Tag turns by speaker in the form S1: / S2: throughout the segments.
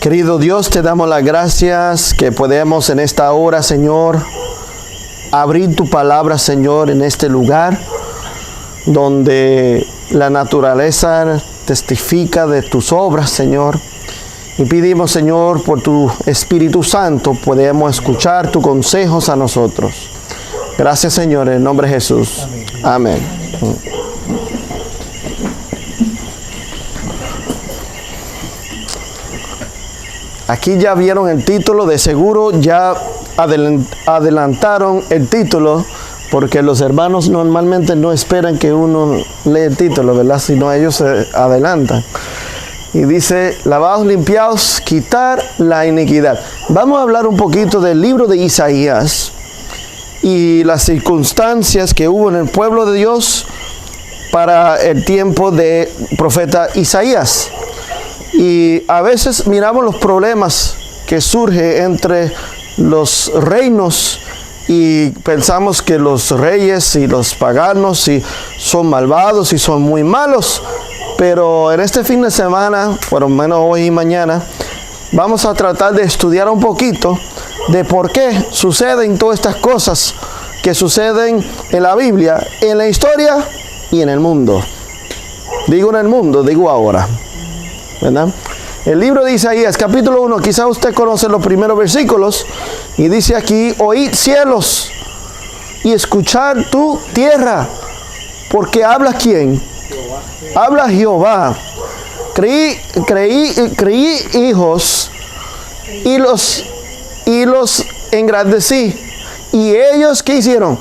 S1: Querido Dios, te damos las gracias que podemos en esta hora, Señor, abrir tu palabra, Señor, en este lugar donde la naturaleza testifica de tus obras, Señor. Y pedimos, Señor, por tu Espíritu Santo, podemos escuchar tus consejos a nosotros. Gracias, Señor, en el nombre de Jesús. Amén. Aquí ya vieron el título, de seguro ya adelantaron el título, porque los hermanos normalmente no esperan que uno lea el título, ¿verdad? Sino ellos se adelantan. Y dice, lavados, limpiados, quitar la iniquidad. Vamos a hablar un poquito del libro de Isaías y las circunstancias que hubo en el pueblo de Dios para el tiempo de profeta Isaías. Y a veces miramos los problemas que surgen entre los reinos y pensamos que los reyes y los paganos son malvados y son muy malos. Pero en este fin de semana, por lo menos hoy y mañana, vamos a tratar de estudiar un poquito de por qué suceden todas estas cosas que suceden en la Biblia, en la historia y en el mundo. Digo en el mundo, digo ahora, ¿verdad? El libro de Isaías, capítulo 1, quizá usted conoce los primeros versículos, y dice aquí, oíd cielos y escuchad tu tierra, porque habla ¿quién? Habla Jehová. Creí hijos y los engrandecí. ¿Y ellos qué hicieron?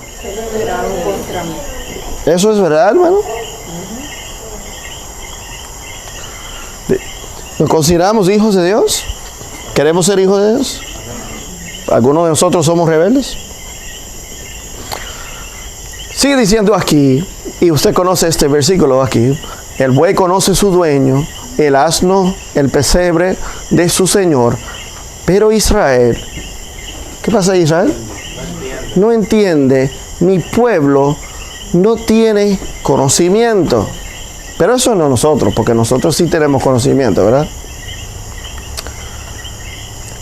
S1: ¿Eso es verdad, hermano? ¿Nos consideramos hijos de Dios? ¿Queremos ser hijos de Dios? ¿Algunos de nosotros somos rebeldes? Sigue diciendo aquí, y usted conoce este versículo aquí, el buey conoce su dueño, el asno, el pesebre de su señor, pero Israel, ¿qué pasa a Israel? No entiende, mi pueblo no tiene conocimiento. Pero eso no nosotros, porque nosotros sí tenemos conocimiento, ¿verdad?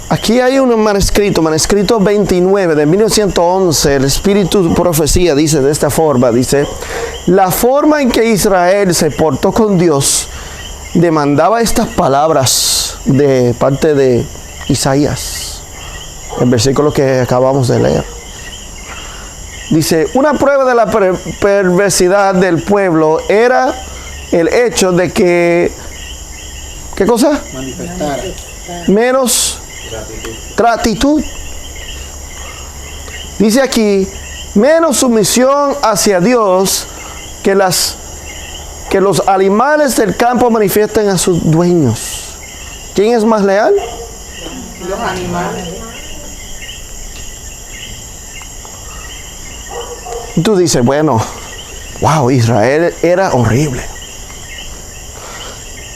S1: Aquí hay un manuscrito 29 de 1911, el Espíritu de Profecía dice de esta forma, dice, la forma en que Israel se portó con Dios demandaba estas palabras de parte de Isaías, el versículo que acabamos de leer. Dice, una prueba de la perversidad del pueblo era el hecho de que, ¿qué cosa? Manifestar menos gratitud. Dice aquí, menos sumisión hacia Dios que los animales del campo manifiesten a sus dueños. ¿Quién es más leal?
S2: Los animales.
S1: Tú dices, bueno, wow, Israel era horrible.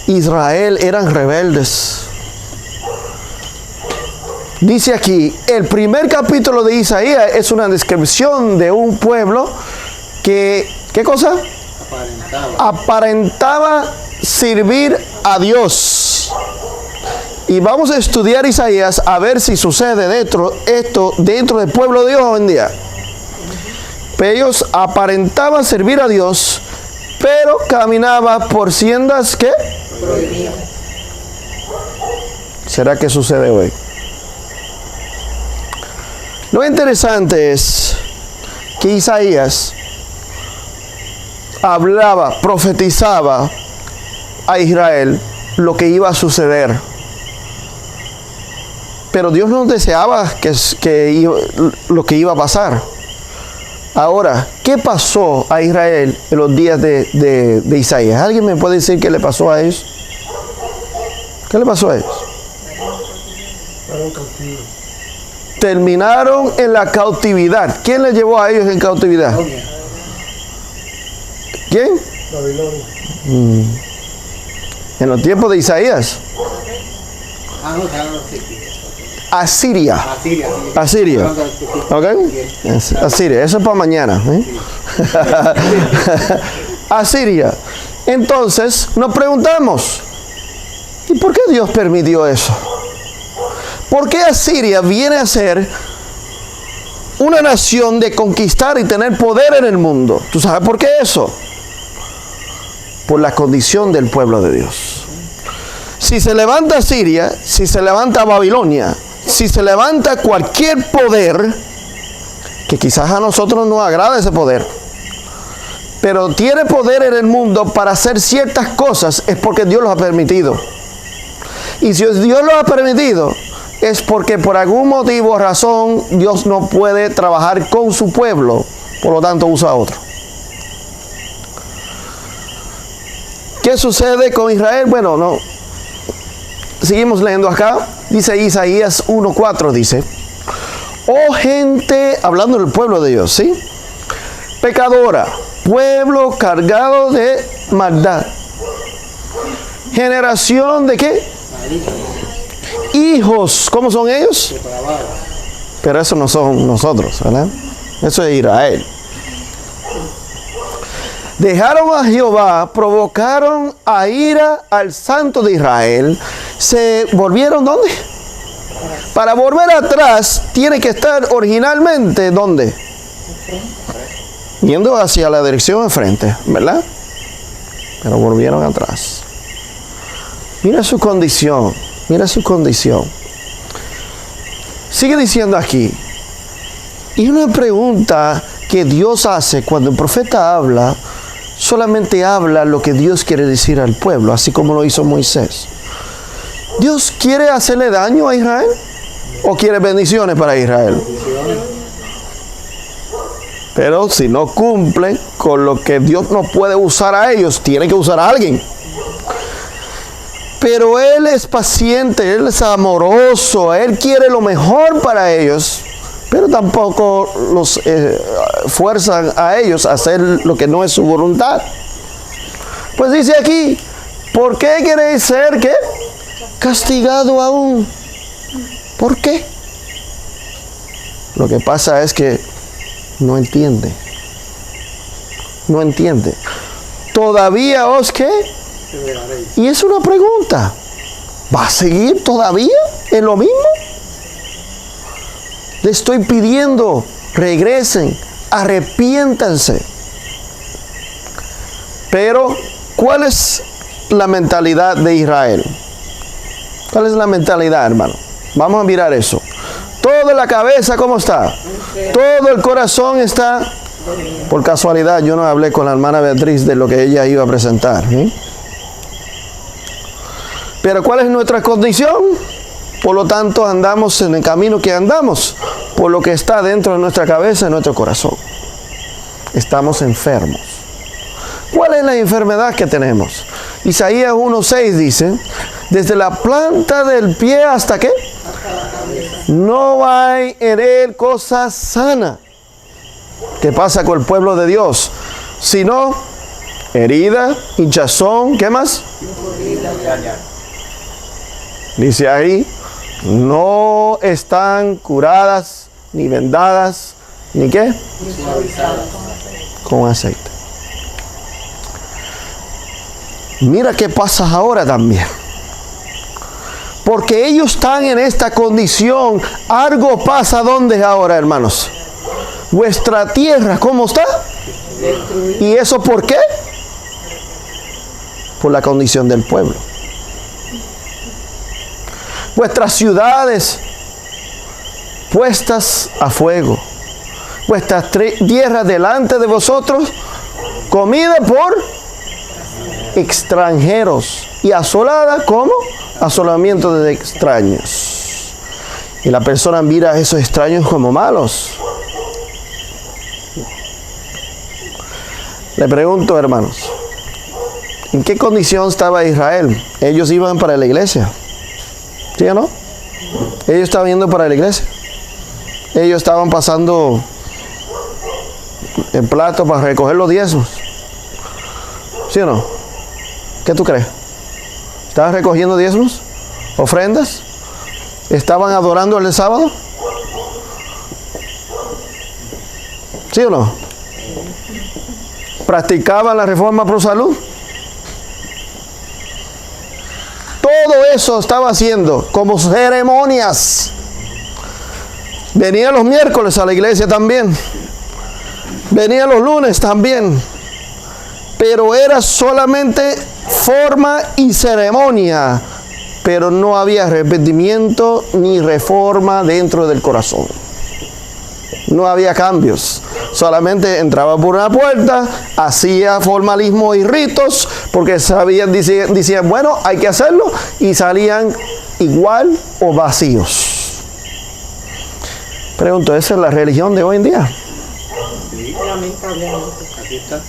S1: Israel eran rebeldes. Dice aquí, el primer capítulo de Isaías es una descripción de un pueblo que, ¿qué cosa? Aparentaba servir a Dios. Y vamos a estudiar Isaías a ver si sucede esto dentro del pueblo de Dios hoy en día. Pero ellos aparentaban servir a Dios, pero caminaba por sendas ¿qué? Prohibidas. ¿Será que sucede hoy? Lo interesante es que Isaías hablaba, profetizaba a Israel lo que iba a suceder. Pero Dios no deseaba lo que iba a pasar. Ahora, ¿qué pasó a Israel en los días de Isaías? ¿Alguien me puede decir qué le pasó a ellos? ¿Qué le pasó a ellos? Terminaron en la cautividad. ¿Quién les llevó a ellos en cautividad? ¿Quién? Babilonia. En los tiempos de Isaías. Asiria. Asiria. ¿Ok? Asiria. Eso es para mañana. Asiria. Entonces, nos preguntamos, ¿y por qué Dios permitió eso? ¿Por qué Asiria viene a ser una nación de conquistar y tener poder en el mundo? ¿Tú sabes por qué eso? Por la condición del pueblo de Dios. Si se levanta Asiria, si se levanta Babilonia, si se levanta cualquier poder, que quizás a nosotros nos agrada ese poder, pero tiene poder en el mundo para hacer ciertas cosas, es porque Dios los ha permitido. Y si Dios los ha permitido, es porque por algún motivo o razón Dios no puede trabajar con su pueblo, por lo tanto usa a otro. ¿Qué sucede con Israel? Bueno, no. Seguimos leyendo acá. Dice Isaías 1:4, dice: oh gente, hablando del pueblo de Dios, ¿sí? Pecadora, pueblo cargado de maldad. Generación de ¿qué? Hijos, ¿cómo son ellos? Pero eso no son nosotros, ¿verdad? Eso es Israel. Dejaron a Jehová, provocaron a ira al Santo de Israel. ¿Se volvieron dónde? Para volver atrás, tiene que estar originalmente ¿dónde? Yendo hacia la dirección de frente, ¿verdad? Pero volvieron atrás. Mira su condición, mira su condición. Sigue diciendo aquí. Y una pregunta que Dios hace cuando el profeta habla, solamente habla lo que Dios quiere decir al pueblo, así como lo hizo Moisés. ¿Dios quiere hacerle daño a Israel? ¿O quiere bendiciones para Israel? Pero si no cumplen con lo que Dios no puede usar a ellos, tiene que usar a alguien. Pero Él es paciente, Él es amoroso, Él quiere lo mejor para ellos, pero tampoco los fuerzan a ellos a hacer lo que no es su voluntad. Pues dice aquí, ¿por qué queréis ser qué? Castigado aún. ¿Por qué? Lo que pasa es que no entiende. No entiende. ¿Todavía os qué? Y es una pregunta. ¿Va a seguir todavía en lo mismo? Le estoy pidiendo, regresen, arrepiéntanse. Pero, ¿cuál es la mentalidad de Israel? ¿Cuál es la mentalidad, hermano? Vamos a mirar eso. Toda la cabeza, ¿cómo está? Todo el corazón está. Por casualidad, yo no hablé con la hermana Beatriz de lo que ella iba a presentar. Pero ¿cuál es nuestra condición? Por lo tanto, andamos en el camino que andamos, por lo que está dentro de nuestra cabeza y nuestro corazón. Estamos enfermos. ¿Cuál es la enfermedad que tenemos? Isaías 1:6 dice, desde la planta del pie hasta ¿qué? No hay en él cosa sana. ¿Qué pasa con el pueblo de Dios? Sino herida, hinchazón, ¿qué más? Dice ahí, no están curadas, ni vendadas, ni ¿qué? Con aceite. Mira qué pasa ahora también. Porque ellos están en esta condición. Algo pasa, ¿dónde ahora, hermanos? Vuestra tierra, ¿cómo está? ¿Y eso por qué? Por la condición del pueblo. Vuestras ciudades puestas a fuego. Vuestras tierras delante de vosotros, comida por extranjeros. Y asolada, ¿cómo? Asolamiento de extraños. Y la persona mira a esos extraños como malos. Le pregunto, hermanos, ¿en qué condición estaba Israel? Ellos iban para la iglesia, ¿sí o no? Ellos estaban yendo para la iglesia. Ellos estaban pasando el plato para recoger los diezmos, ¿sí o no? ¿Qué tú crees? ¿Estaban recogiendo diezmos? ¿Ofrendas? ¿Estaban adorando el sábado? ¿Sí o no? ¿Practicaban la reforma pro salud? Todo eso estaba haciendo, como ceremonias. Venía los miércoles a la iglesia también. Venía los lunes también. Pero era solamente forma y ceremonia. Pero no había arrepentimiento ni reforma dentro del corazón. No había cambios. Solamente entraba por una puerta, hacía formalismo y ritos, porque sabían, decían, bueno, hay que hacerlo, y salían igual o vacíos. Pregunto, ¿esa es la religión de hoy en día?
S2: Lamentablemente. Aquí está.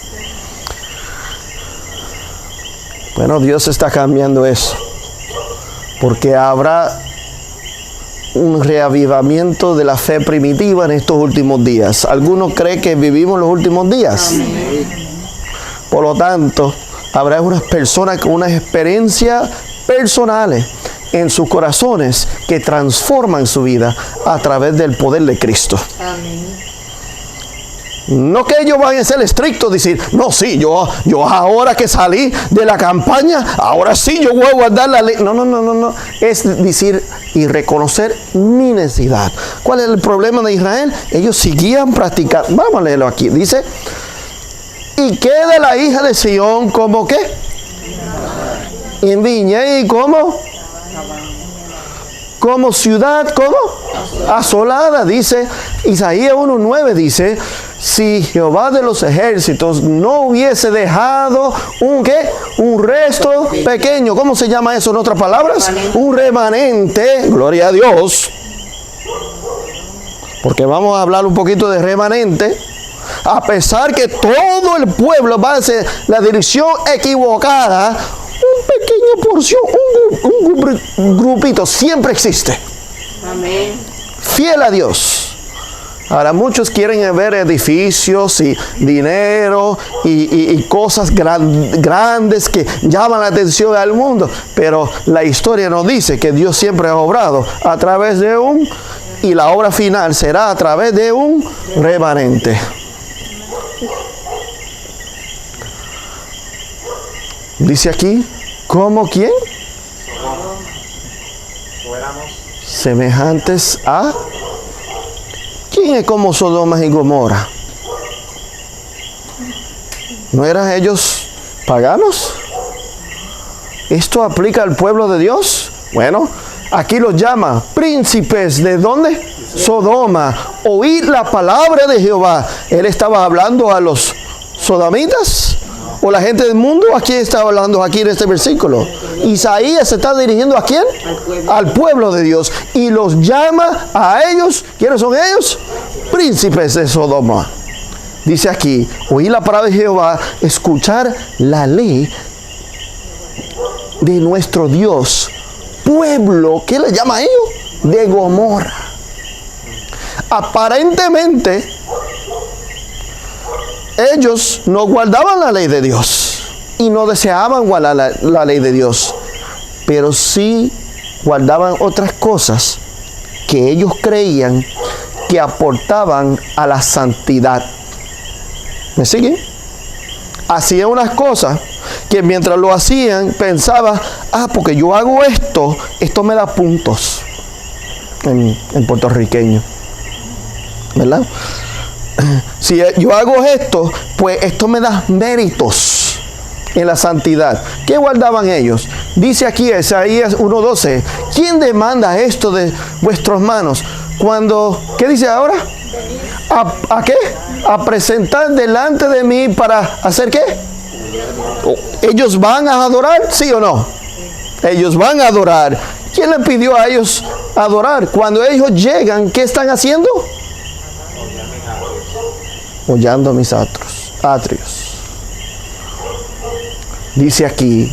S1: Bueno, Dios está cambiando eso, porque habrá un reavivamiento de la fe primitiva en estos últimos días. Algunos creen que vivimos los últimos días. Por lo tanto, habrá unas personas con unas experiencias personales en sus corazones que transforman su vida a través del poder de Cristo.
S2: Amén.
S1: No que ellos van a ser estrictos, decir, no, sí, yo ahora que salí de la campaña, ahora sí yo voy a guardar la ley. No. Es decir y reconocer mi necesidad. ¿Cuál es el problema de Israel? Ellos seguían practicando. Vamos a leerlo aquí. Dice, y queda la hija de Sión como ¿qué? En viña. ¿Y cómo? Como ciudad, ¿cómo? Asolada, dice Isaías 1:9, dice, si Jehová de los ejércitos no hubiese dejado un ¿qué? Un resto pequeño. ¿Cómo se llama eso en otras palabras? Un remanente, gloria a Dios. Porque vamos a hablar un poquito de remanente. A pesar que todo el pueblo va hacia la dirección equivocada, un pequeño porción, un grupito siempre existe.
S2: Amén.
S1: Fiel a Dios. Ahora muchos quieren ver edificios y dinero y cosas grandes que llaman la atención al mundo, pero la historia nos dice que Dios siempre ha obrado a través de y la obra final será a través de un remanente. Dice aquí, ¿cómo quién? Semejantes a... ¿Quién es como Sodoma y Gomorra? ¿No eran ellos paganos? ¿Esto aplica al pueblo de Dios? Bueno, aquí los llama príncipes. ¿De dónde? Sodoma. Oíd la palabra de Jehová. Él estaba hablando a los sodomitas o la gente del mundo. ¿A quién está hablando aquí en este versículo? Isaías se está dirigiendo ¿a quién? Al pueblo de Dios, y los llama a ellos. ¿Quiénes son ellos? Príncipes de Sodoma. Dice aquí, oír la palabra de Jehová, escuchar la ley de nuestro Dios. Pueblo, ¿qué le llama a ellos? De Gomorra. Aparentemente ellos no guardaban la ley de Dios y no deseaban guardar la ley de Dios, pero sí guardaban otras cosas que ellos creían que aportaban a la santidad. ¿Me siguen? Hacían unas cosas que mientras lo hacían pensaba, porque yo hago esto me da puntos en puertorriqueño, ¿verdad? Si yo hago esto, pues esto me da méritos en la santidad. ¿Qué guardaban ellos? Dice aquí Isaías 1:12, ¿quién demanda esto de vuestras manos? Cuando, ¿qué dice ahora? ¿A qué? A presentar delante de mí para hacer ¿qué? ¿Ellos van a adorar? ¿Sí o no? Ellos van a adorar. ¿Quién le pidió a ellos adorar? Cuando ellos llegan, ¿qué están haciendo? Hollando mis atrios. Dice aquí,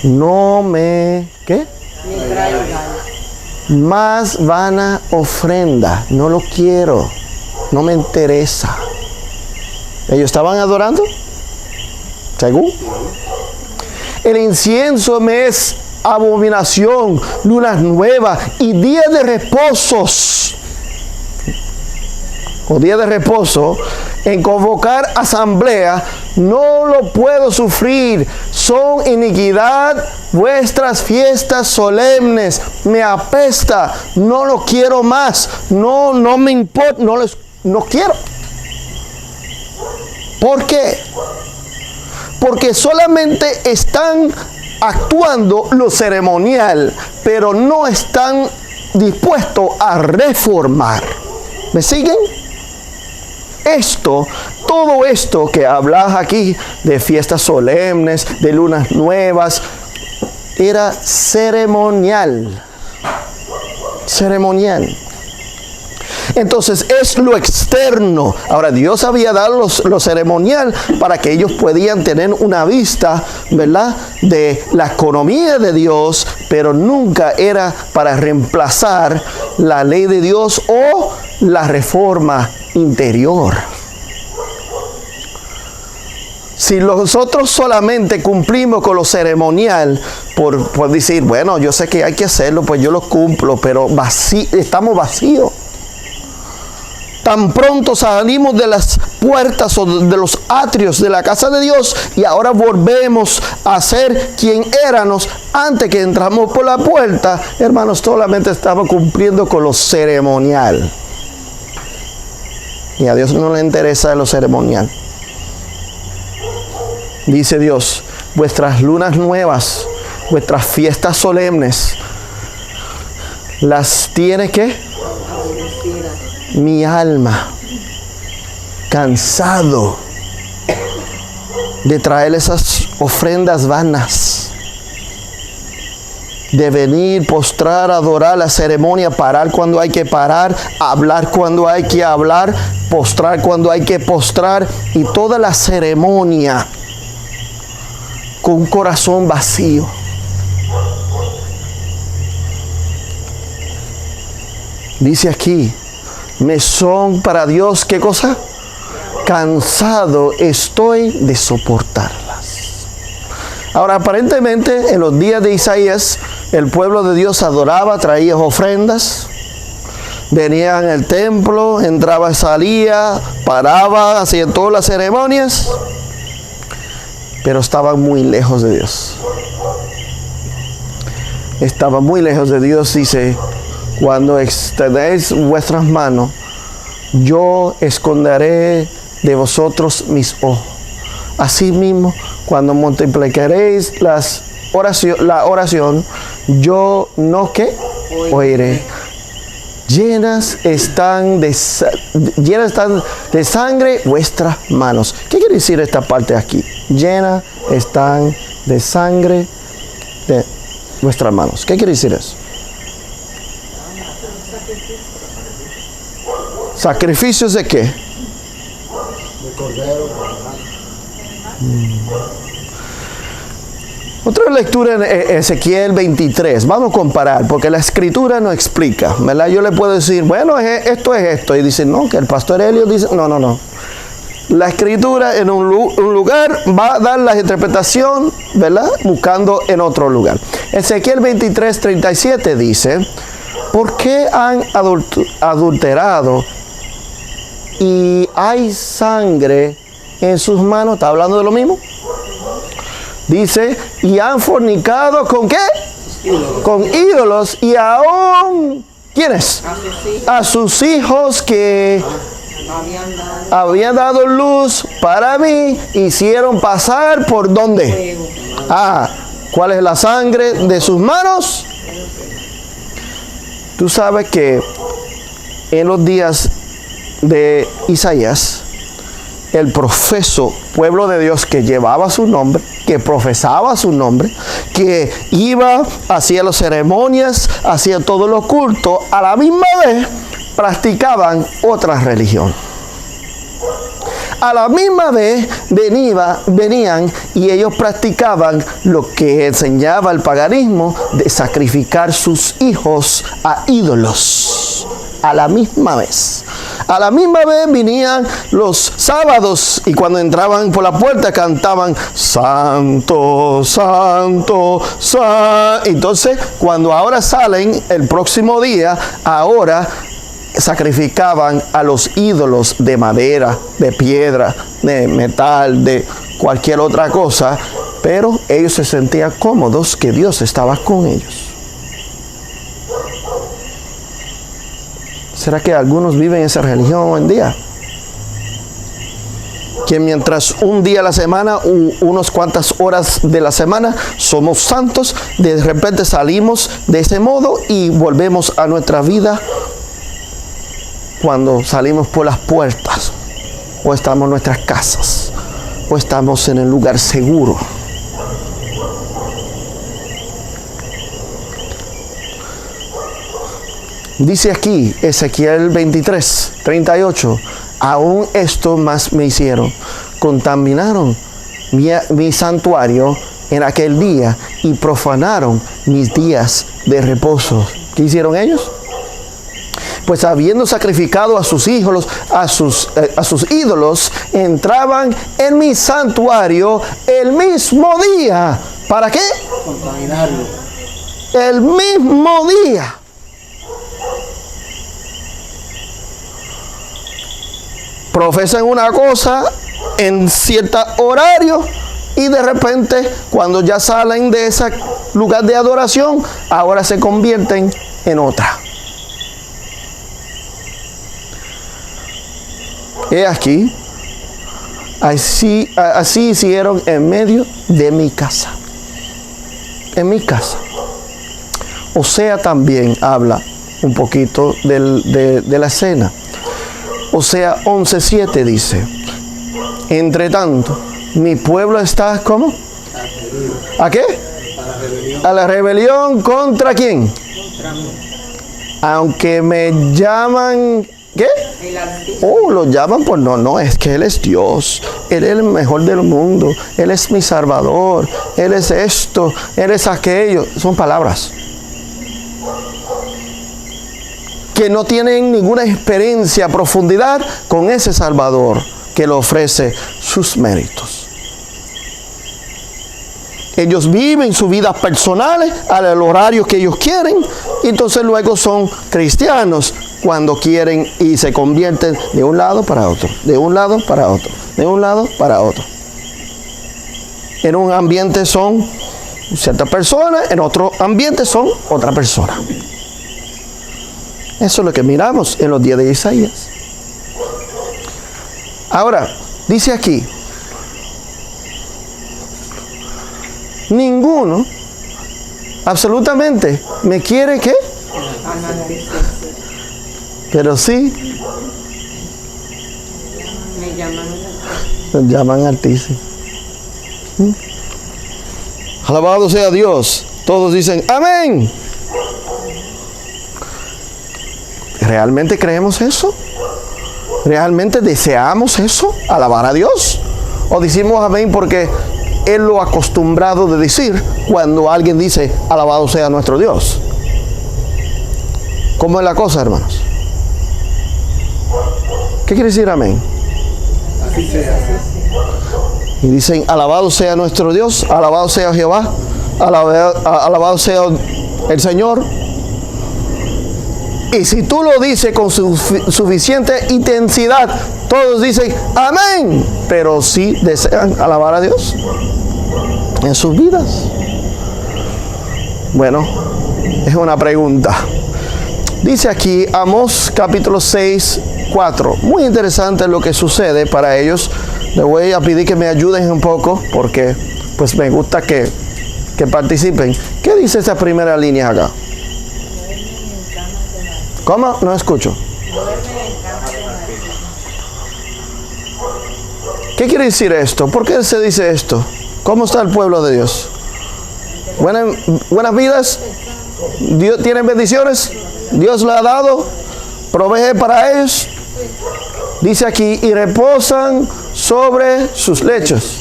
S1: no me, ¿qué?
S2: Me traigan.
S1: Más vana ofrenda, no lo quiero, no me interesa. ¿Ellos estaban adorando? ¿Según? El incienso me es abominación, lunas nuevas y días de reposos. O día de reposo, en convocar asamblea, no lo puedo sufrir. Son iniquidad vuestras fiestas solemnes. Me apesta, no lo quiero más. No me importa, no quiero. ¿Por qué? Porque solamente están actuando lo ceremonial, pero no están dispuestos a reformar. ¿Me siguen? Todo esto que hablas aquí de fiestas solemnes, de lunas nuevas, era ceremonial. Ceremonial. Entonces es lo externo. Ahora Dios había dado lo ceremonial para que ellos podían tener una vista, ¿verdad?, de la economía de Dios, pero nunca era para reemplazar la ley de Dios o la reforma interior. Si nosotros solamente cumplimos con lo ceremonial por decir, bueno, yo sé que hay que hacerlo, pues yo lo cumplo, pero estamos vacíos. Tan pronto salimos de las puertas o de los atrios de la casa de Dios y ahora volvemos a ser quien éramos antes que entramos por la puerta, hermanos, solamente estamos cumpliendo con lo ceremonial. Y a Dios no le interesa lo ceremonial. Dice Dios, vuestras lunas nuevas, vuestras fiestas solemnes, las tiene que mi alma, cansado de traer esas ofrendas vanas, de venir, postrar, adorar la ceremonia, parar cuando hay que parar, hablar cuando hay que hablar, postrar cuando hay que postrar, y toda la ceremonia con un corazón vacío. Dice aquí, me son para Dios, ¿qué cosa? Cansado estoy de soportarlas. Ahora, aparentemente, en los días de Isaías, el pueblo de Dios adoraba, traía ofrendas, venía en el templo, entraba, salía, paraba, hacía todas las ceremonias, pero estaban muy lejos de Dios. Estaban muy lejos de Dios, dice, cuando extendéis vuestras manos, yo esconderé de vosotros mis ojos. Asimismo, cuando multiplicaréis la oración, yo no que oiré. Llenas están de sangre vuestras manos. ¿Qué quiere decir esta parte aquí? Llenas están de sangre de vuestras manos. ¿Qué quiere decir eso? ¿Sacrificios de qué?
S2: De cordero.
S1: Otra lectura en Ezequiel 23. Vamos a comparar, porque la escritura no explica, ¿verdad? Yo le puedo decir, bueno, esto es esto. Y dice, no, que el pastor Helio dice, no. La escritura en un lugar va a dar la interpretación, ¿verdad?, buscando en otro lugar. Ezequiel 23, 37 dice, ¿por qué han adulterado y hay sangre en sus manos? ¿Está hablando de lo mismo? Dice, y han fornicado ¿con qué? Con ídolos, y aún, ¿quiénes? A sus hijos que habían dado luz para mí, hicieron pasar ¿por dónde? ¿Cuál es la sangre de sus manos? Tú sabes que en los días de Isaías, el profeso pueblo de Dios que llevaba su nombre, que profesaba su nombre, que iba, hacía las ceremonias, hacía todos los cultos, a la misma vez practicaban otra religión. A la misma vez venían y ellos practicaban lo que enseñaba el paganismo, de sacrificar sus hijos a ídolos. A la misma vez. A la misma vez venían los sábados y cuando entraban por la puerta cantaban Santo, Santo, Santo. Entonces, cuando ahora salen el próximo día, ahora sacrificaban a los ídolos de madera, de piedra, de metal, de cualquier otra cosa, pero ellos se sentían cómodos que Dios estaba con ellos. ¿Será que algunos viven esa religión hoy en día? Que mientras un día a la semana, unas cuantas horas de la semana, somos santos, de repente salimos de ese modo y volvemos a nuestra vida cuando salimos por las puertas, o estamos en nuestras casas, o estamos en el lugar seguro. Dice aquí, Ezequiel 23, 38, aún esto más me hicieron, contaminaron mi santuario en aquel día y profanaron mis días de reposo. ¿Qué hicieron ellos? Pues habiendo sacrificado a sus hijos, a sus ídolos, entraban en mi santuario el mismo día. ¿Para qué?
S2: Contaminarlo.
S1: El mismo día. Profesan una cosa en cierto horario y de repente cuando ya salen de ese lugar de adoración, ahora se convierten en otra. He aquí, así hicieron en medio de mi casa. En mi casa. Osea también habla un poquito de la escena. Osea 11:7 dice, entre tanto, mi pueblo está, ¿cómo? ¿A qué? A la rebelión. ¿Contra quién? Aunque me llaman, ¿qué? Oh, lo llaman por no, es que Él es Dios, Él es el mejor del mundo, Él es mi Salvador, Él es esto, Él es aquello. Son palabras que no tienen ninguna experiencia, profundidad con ese Salvador que le ofrece sus méritos. Ellos viven sus vidas personales al horario que ellos quieren, y entonces luego son cristianos cuando quieren y se convierten de un lado para otro, de un lado para otro, de un lado para otro. En un ambiente son ciertas personas, en otro ambiente son otra persona. Eso es lo que miramos en los días de Isaías. Ahora, dice aquí, ninguno, absolutamente, me quiere ¿qué? Pero sí, me llaman Altísimo. Alabado sea Dios. Todos dicen amén. ¿Realmente creemos eso? ¿Realmente deseamos eso? ¿Alabar a Dios? ¿O decimos amén porque es lo acostumbrado de decir cuando alguien dice alabado sea nuestro Dios? ¿Cómo es la cosa, hermanos? ¿Qué quiere decir amén?
S2: Así sea.
S1: Y dicen alabado sea nuestro Dios, alabado sea Jehová, alabado sea el Señor. Y si tú lo dices con suficiente intensidad, todos dicen amén, pero sí desean alabar a Dios en sus vidas. Bueno, es una pregunta. Dice aquí Amós capítulo 6, 4. Muy interesante lo que sucede para ellos. Les voy a pedir que me ayuden un poco porque pues me gusta que participen. ¿Qué dice esa primera línea acá? ¿Cómo? No escucho. ¿Qué quiere decir esto? ¿Por qué se dice esto? ¿Cómo está el pueblo de Dios? ¿Buenas vidas? ¿Dios tiene bendiciones? ¿Dios le ha dado? ¿Provee para ellos? Dice aquí, y reposan sobre sus lechos.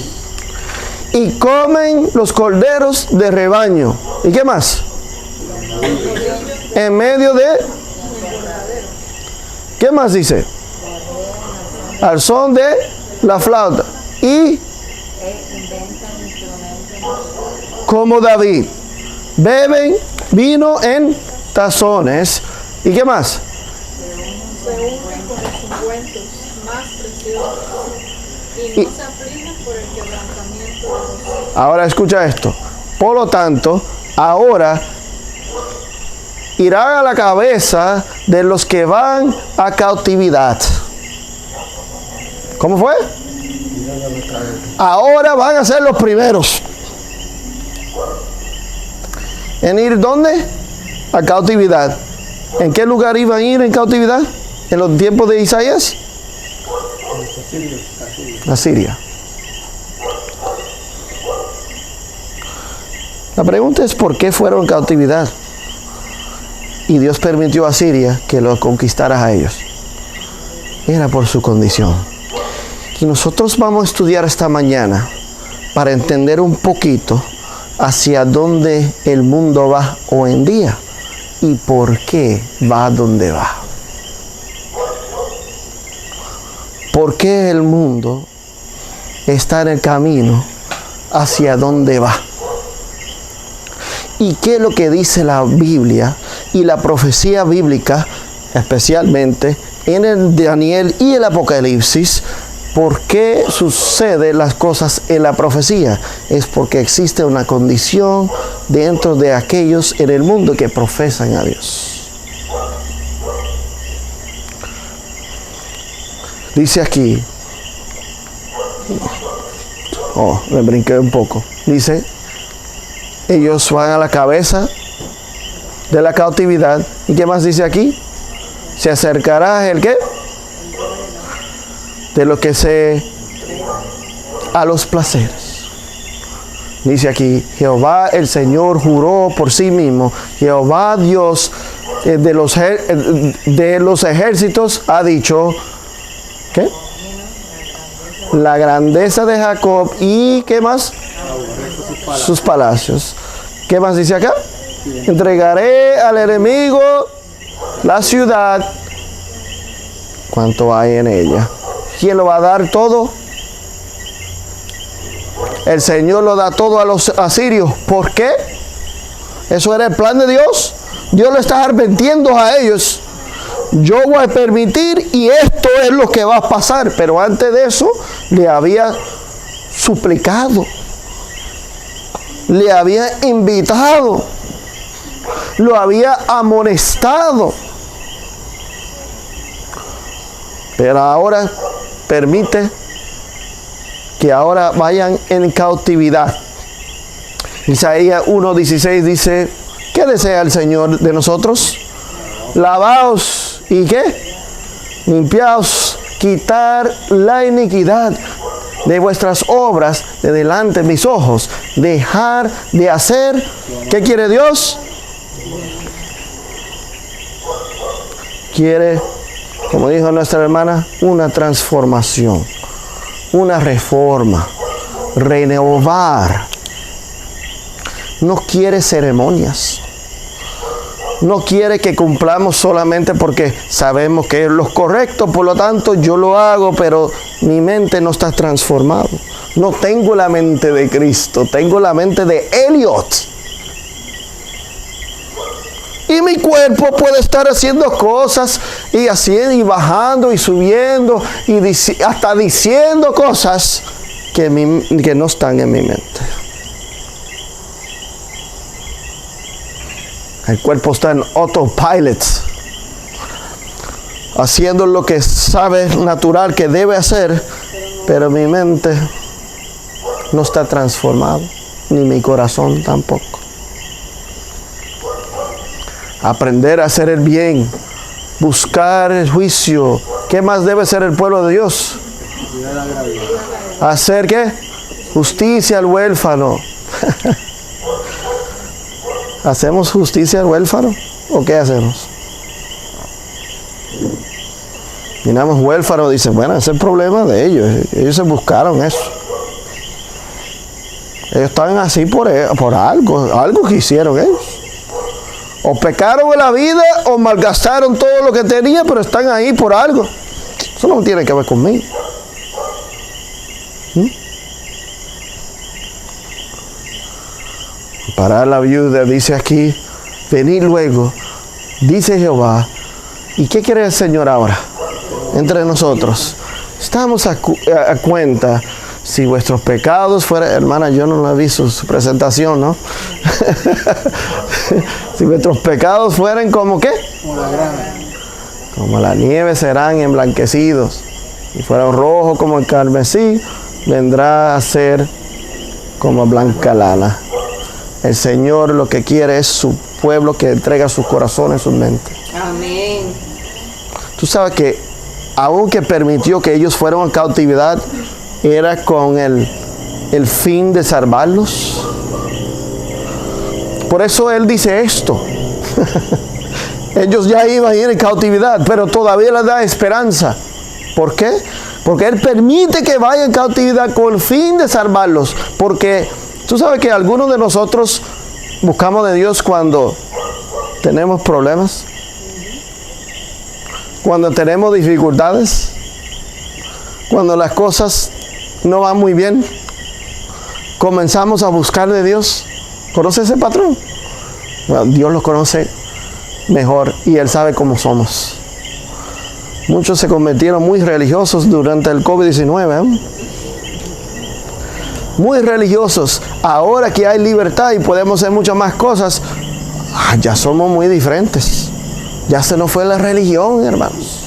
S1: Y comen los corderos de rebaño. ¿Y qué más? En medio de... ¿Qué más dice? Al son de la flauta. Y como David, beben vino en tazones. ¿Y qué más?
S3: Y no se afligen por el quebrantamiento de los...
S1: Ahora escucha esto. Por lo tanto, ahora irán a la cabeza de los que van a cautividad. ¿Cómo fue? Ahora van a ser los primeros. ¿En ir dónde? A cautividad. ¿En qué lugar iban a ir en cautividad? ¿En los tiempos de Isaías? A Siria. La pregunta es ¿por qué fueron en cautividad? Y Dios permitió a Siria que los conquistara a ellos. Era por su condición. Y nosotros vamos a estudiar esta mañana para entender un poquito hacia dónde el mundo va hoy en día y por qué va donde va. ¿Por qué el mundo está en el camino hacia dónde va? ¿Y qué es lo que dice la Biblia y la profecía bíblica, especialmente en el Daniel y el Apocalipsis? ¿Por qué suceden las cosas en la profecía? Es porque existe una condición dentro de aquellos en el mundo que profesan a Dios. Dice aquí, me brinqué un poco. Dice, ellos van a la cabeza de la cautividad. ¿Y qué más dice aquí? Se acercará el ¿qué? De lo que a los placeres. Dice aquí, Jehová el Señor juró por sí mismo, Jehová Dios de los ejércitos ha dicho, ¿qué? La grandeza de Jacob y ¿qué más? Sus palacios. ¿Qué más dice acá? Entregaré al enemigo la ciudad, cuanto hay en ella. ¿Quién lo va a dar todo? El Señor lo da todo a los asirios. ¿Por qué? Eso era el plan de Dios. Dios lo está arrepintiendo a ellos. Yo voy a permitir y esto es lo que va a pasar. Pero antes de eso le había suplicado, le había invitado, lo había amonestado. Pero ahora permite que ahora vayan en cautividad. Isaías 1:16 dice, ¿qué desea el Señor de nosotros? Lavaos y ¿qué? Limpiaos, quitar la iniquidad de vuestras obras de delante de mis ojos, dejar de hacer, ¿qué quiere Dios? Quiere, como dijo nuestra hermana, una transformación, una reforma, renovar. No quiere ceremonias. No quiere que cumplamos solamente porque sabemos que es lo correcto, por lo tanto yo lo hago, pero mi mente no está transformada. No tengo la mente de Cristo, tengo la mente de Elliot. Y mi cuerpo puede estar haciendo cosas y haciendo y bajando y subiendo y hasta diciendo cosas que no están en mi mente. El cuerpo está en autopilot, haciendo lo que sabe natural que debe hacer, pero mi mente no está transformada, ni mi corazón tampoco. Aprender a hacer el bien, buscar el juicio. ¿Qué más debe ser el pueblo de Dios? ¿Hacer qué? Justicia al huérfano. ¿Hacemos justicia al huérfano? ¿O qué hacemos? Miramos huérfano, dicen, bueno, ese es el problema de ellos. Ellos se buscaron eso. Ellos estaban así por algo que hicieron ellos. O pecaron en la vida o malgastaron todo lo que tenían, pero están ahí por algo. Eso no tiene que ver conmigo. Para la viuda dice aquí, venid luego, dice Jehová. ¿Y qué quiere el Señor ahora? Entre nosotros. Estamos a cuenta. Si vuestros pecados fueran, hermana, yo no la vi su presentación, ¿no? Si vuestros pecados fueran como ¿qué?
S2: Como la grana.
S1: Como la nieve serán emblanquecidos. Si fueran rojos como el carmesí, vendrá a ser como blanca lana. El Señor lo que quiere es su pueblo que entrega sus corazones, sus mentes.
S3: Amén.
S1: Tú sabes que aunque permitió que ellos fueran en cautividad, era con el fin de salvarlos. Por eso Él dice esto. Ellos ya iban a ir en cautividad, pero todavía les da esperanza. ¿Por qué? Porque Él permite que vayan en cautividad con el fin de salvarlos. Porque tú sabes que algunos de nosotros buscamos de Dios cuando tenemos problemas, cuando tenemos dificultades, cuando las cosas no van muy bien, comenzamos a buscar de Dios. ¿Conoce ese patrón? Bueno, Dios lo conoce mejor y Él sabe cómo somos. Muchos se convirtieron muy religiosos durante el COVID-19, muy religiosos. Ahora que hay libertad y podemos hacer muchas más cosas, ya somos muy diferentes. Ya se nos fue la religión, hermanos.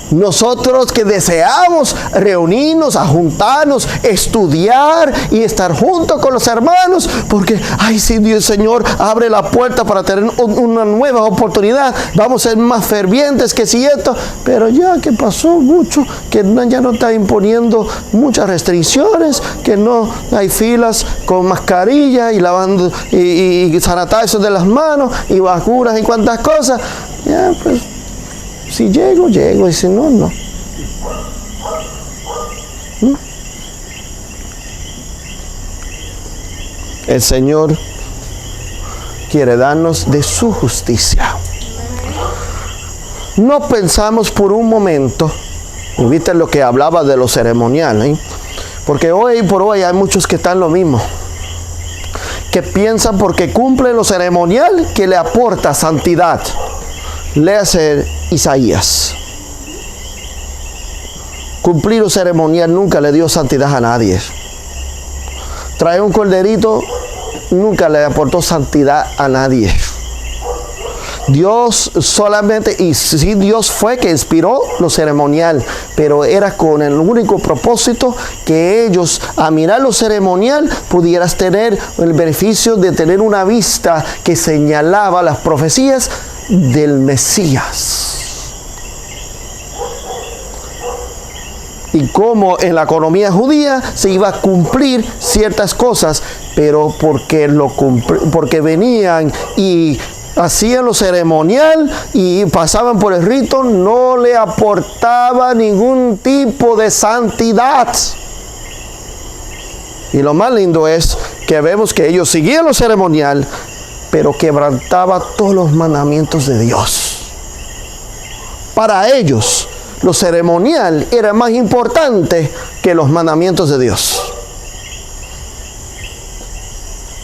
S1: Nosotros que deseamos reunirnos, a juntarnos, estudiar y estar juntos con los hermanos, porque, ay, si Dios, Señor, abre la puerta para tener una nueva oportunidad, vamos a ser más fervientes que si esto, pero ya que pasó mucho, que ya no está imponiendo muchas restricciones, que no hay filas con mascarilla y lavando y sanitizers de las manos y vacunas y cuantas cosas, ya pues. Si llego, y si no, no. El Señor quiere darnos de su justicia. No pensamos por un momento, viste lo que hablaba de lo ceremonial, ¿eh? Porque hoy por hoy hay muchos que están lo mismo, que piensan porque cumplen lo ceremonial que le aporta santidad. Léase Isaías. Cumplir lo ceremonial nunca le dio santidad a nadie. Traer un corderito nunca le aportó santidad a nadie. Dios solamente, y sí, Dios fue que inspiró lo ceremonial, pero era con el único propósito que ellos, a mirar lo ceremonial, pudieras tener el beneficio de tener una vista que señalaba las profecías del Mesías. Y como en la economía judía se iba a cumplir ciertas cosas, pero porque venían y hacían lo ceremonial y pasaban por el rito, no le aportaba ningún tipo de santidad. Y lo más lindo es que vemos que ellos seguían lo ceremonial, pero quebrantaba todos los mandamientos de Dios. Para ellos, lo ceremonial era más importante que los mandamientos de Dios.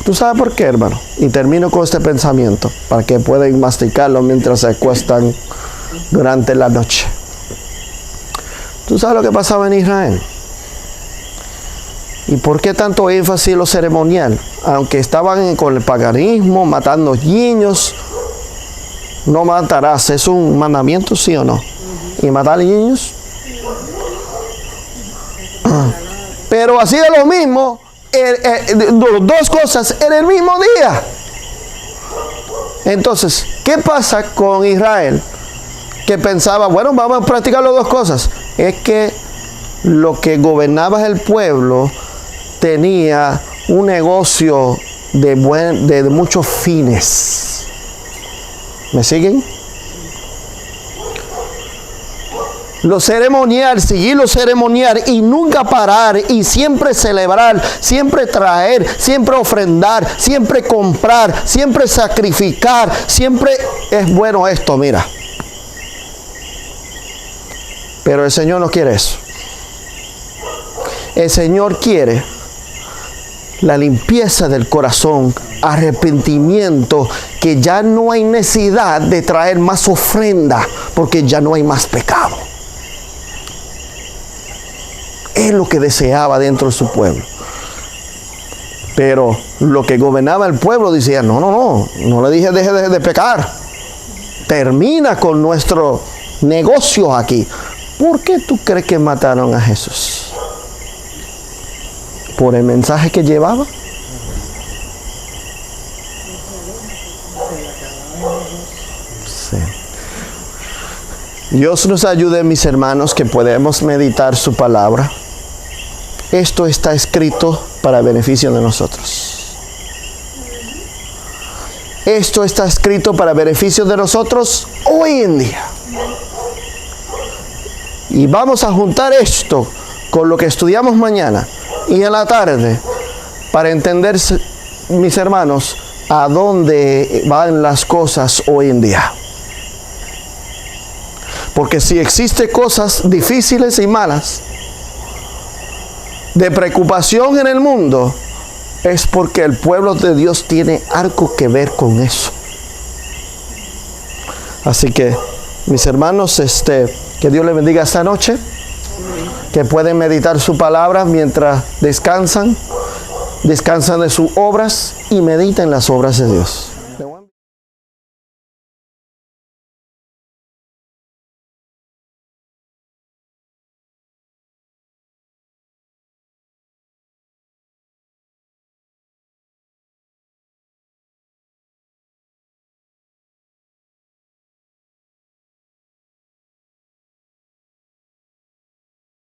S1: ¿Tú sabes por qué, hermano? Y termino con este pensamiento, para que puedan masticarlo mientras se acuestan durante la noche. ¿Tú sabes lo que pasaba en Israel? ¿Y por qué tanto énfasis en lo ceremonial? Aunque estaban con el paganismo, matando niños, no matarás, ¿es un mandamiento, sí o no? ¿Y matar niños? Pero hacía lo mismo, dos cosas en el mismo día. Entonces, ¿qué pasa con Israel? Que pensaba, bueno, vamos a practicar las dos cosas. Es que lo que gobernaba el pueblo tenía un negocio de muchos fines. ¿Me siguen? Lo ceremonial, seguir lo ceremonial y nunca parar y siempre celebrar, siempre traer, siempre ofrendar, siempre comprar, siempre sacrificar, siempre es bueno esto, mira. Pero el Señor no quiere eso. El Señor quiere la limpieza del corazón, arrepentimiento, que ya no hay necesidad de traer más ofrenda, porque ya no hay más pecado. es lo que deseaba dentro de su pueblo. Pero lo que gobernaba el pueblo decía, no le dije deje de pecar. Termina con nuestro negocio aquí. ¿Por qué tú crees que mataron a Jesús? ¿Por el mensaje que llevaba? Sí. Dios nos ayude, mis hermanos, que podemos meditar su palabra. Esto está escrito para beneficio de nosotros. Esto está escrito para beneficio de nosotros hoy en día. Y vamos a juntar esto con lo que estudiamos mañana y en la tarde para entender, mis hermanos, a dónde van las cosas hoy en día. Porque si existen cosas difíciles y malas, de preocupación en el mundo, es porque el pueblo de Dios tiene algo que ver con eso. Así que, mis hermanos, que Dios les bendiga esta noche, que pueden meditar su palabra mientras descansan de sus obras y mediten las obras de Dios.